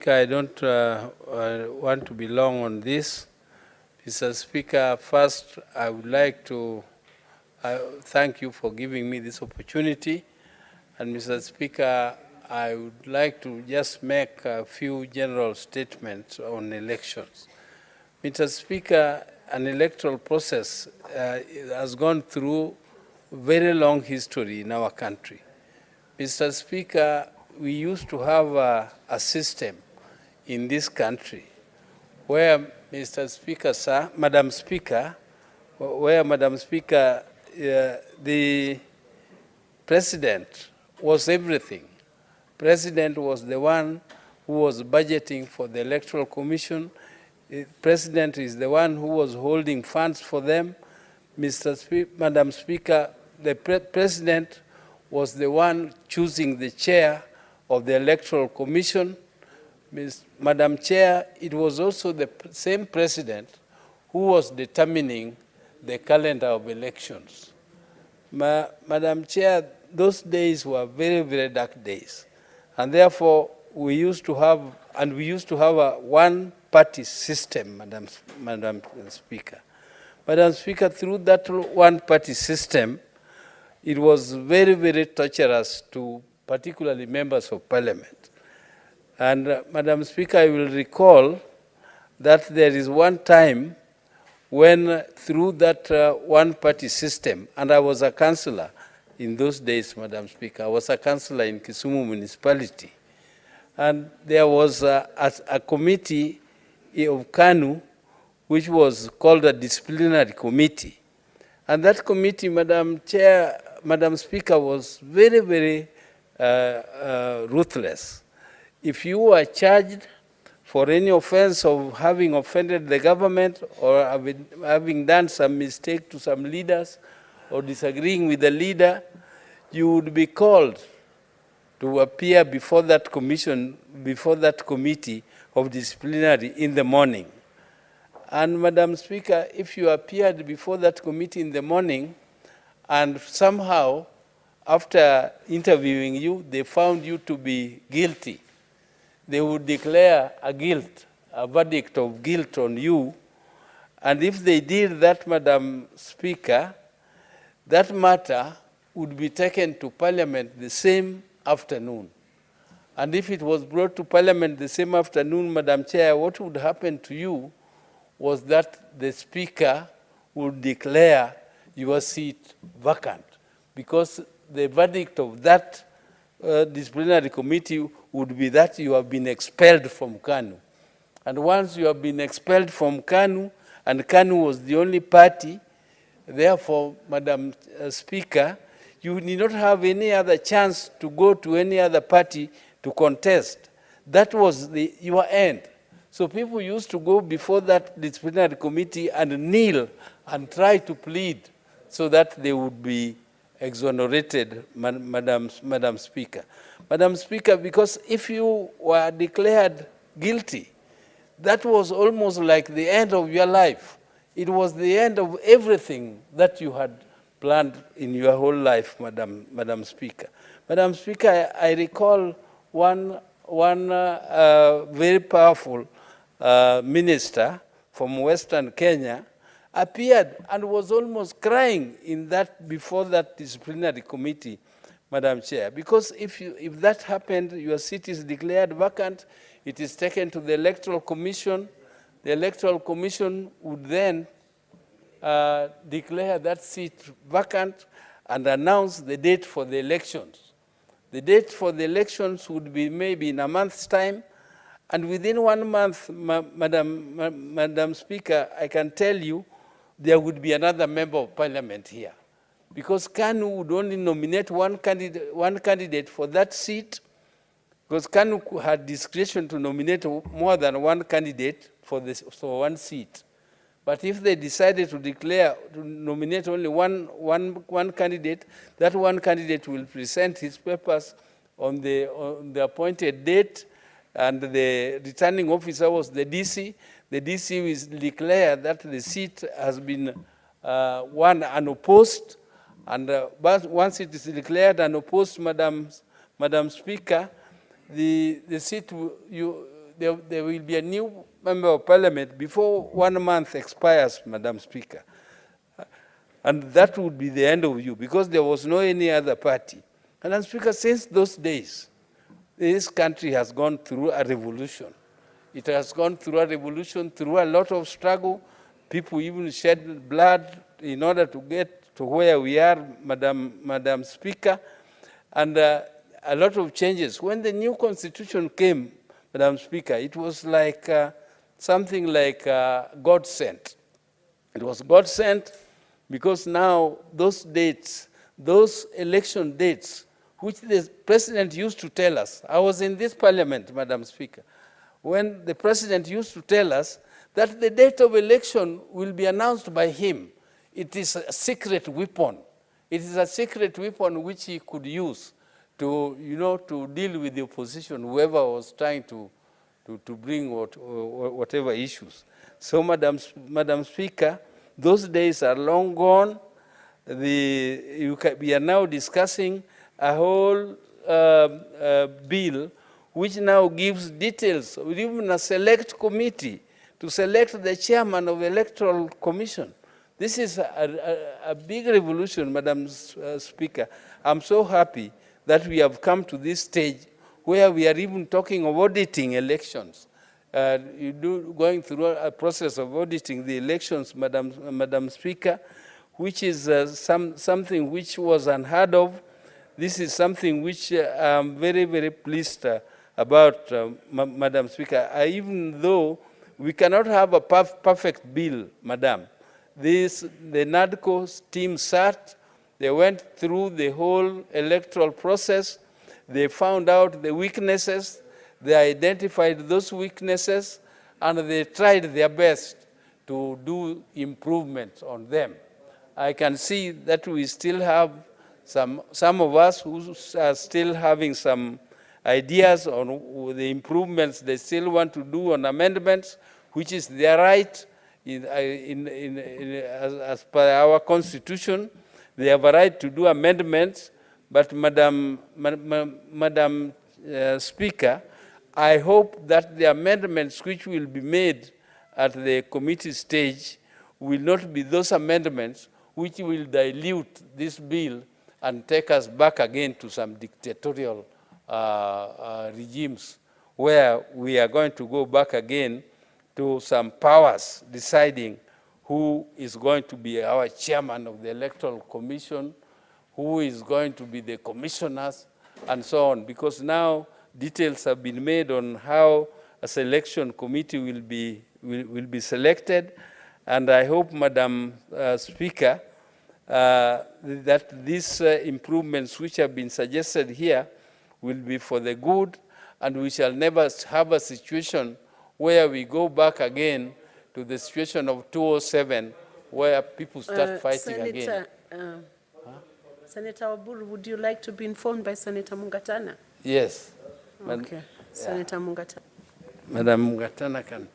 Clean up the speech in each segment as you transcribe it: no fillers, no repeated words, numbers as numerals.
I don't want to be long on this. Mr. Speaker, first I would like to thank you for giving me this opportunity. And Mr. Speaker, I would like to just make a few general statements on elections. Mr. Speaker, an electoral process has gone through very long history in our country. Mr. Speaker, we used to have a system in this country where Mr. Speaker, sir, Madam Speaker, the president was everything. President was the one who was budgeting for the Electoral Commission. The president is the one who was holding funds for them. Madam Speaker, the president was the one choosing the chair of the Electoral Commission. Madam Chair, it was also the same president who was determining the calendar of elections. Madam Chair, those days were very, very dark days. And therefore, we used to have a one-party system, Madam Speaker. Madam Speaker, through that one-party system, it was very, very torturous to particularly members of parliament. And Madam Speaker, I will recall that there is one time when through that one-party system, and I was a councillor in those days, Madam Speaker, I was a councillor in Kisumu municipality. And there was a committee of KANU, which was called a disciplinary committee. And that committee, Madam Chair, Madam Speaker, was very, very ruthless. If you were charged for any offense of having offended the government or having done some mistake to some leaders or disagreeing with the leader, you would be called to appear before that commission, before that committee of disciplinary in the morning. And Madam Speaker, if you appeared before that committee in the morning and somehow after interviewing you, they found you to be guilty, they would declare a verdict of guilt on you. And if they did that, Madam Speaker, that matter would be taken to Parliament the same afternoon. And if it was brought to Parliament the same afternoon, Madam Chair, what would happen to you was that the Speaker would declare your seat vacant, because the verdict of that disciplinary committee would be that you have been expelled from KANU. And once you have been expelled from KANU, and KANU was the only party, therefore, Madam Speaker, you need not have any other chance to go to any other party to contest. That was your end. So people used to go before that disciplinary committee and kneel and try to plead so that they would be exonerated, Madam Speaker. Madam Speaker, because if you were declared guilty, that was almost like the end of your life. It was the end of everything that you had planned in your whole life, Madam Speaker. Madam Speaker, I recall one very powerful minister from Western Kenya appeared and was almost crying before that disciplinary committee, Madam Chair, because if that happened, your seat is declared vacant, it is taken to the Electoral Commission. The Electoral Commission would then declare that seat vacant and announce the date for the elections. The date for the elections would be maybe in a month's time, and within 1 month, Madam Speaker, I can tell you, there would be another member of parliament here. Because KANU would only nominate one candidate for that seat, because KANU had discretion to nominate more than one candidate for one seat. But if they decided to nominate only one candidate, that one candidate will present his papers on the appointed date, and the returning officer was the DC. The DC will declare that the seat has been won unopposed, and but once it is declared unopposed, Madam Speaker, the there will be a new member of parliament before 1 month expires, Madam Speaker. And that would be the end of you, because there was no any other party. Madam Speaker, since those days, this country has gone through a revolution. It has gone through a revolution, through a lot of struggle. People even shed blood in order to get to where we are, Madam Speaker, and a lot of changes. When the new constitution came, Madam Speaker, it was like something like God sent. It was God sent because now those dates, those election dates, which the president used to tell us, I was in this parliament, Madam Speaker, when the president used to tell us that the date of election will be announced by him. It is a secret weapon. It is a secret weapon which he could use to, to deal with the opposition, whoever was trying to bring whatever issues. So, Madam Speaker, those days are long gone. We are now discussing a whole bill which now gives details, even a select committee to select the chairman of the Electoral Commission. This is a big revolution, Madam Speaker. I'm so happy that we have come to this stage where we are even talking of auditing elections. Going through a process of auditing the elections, Madam Speaker, which is something which was unheard of. This is something which I'm very, very pleased about, Madam Speaker. Even though we cannot have a perfect bill, Madam. The NADCO team sat, they went through the whole electoral process, they found out the weaknesses, they identified those weaknesses, and they tried their best to do improvements on them. I can see that we still have some of us who are still having some ideas on the improvements they still want to do on amendments, which is their right as per our constitution. They have a right to do amendments, but Madam Speaker, I hope that the amendments which will be made at the committee stage will not be those amendments which will dilute this bill and take us back again to some dictatorial regimes where we are going to go back again to some powers deciding who is going to be our chairman of the Electoral Commission, who is going to be the commissioners, and so on. Because now details have been made on how a selection committee will be selected, and I hope, Madam Speaker, that these improvements which have been suggested here will be for the good, and we shall never have a situation where we go back again to the situation of 2007, where people start fighting again. Senator Oburu, would you like to be informed by Senator Mungatana? Yes. Okay. Senator Mungatana. Madam Mungatana can.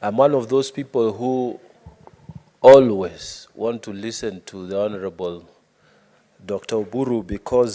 I'm one of those people who always want to listen to the Honorable Dr. Oburu, because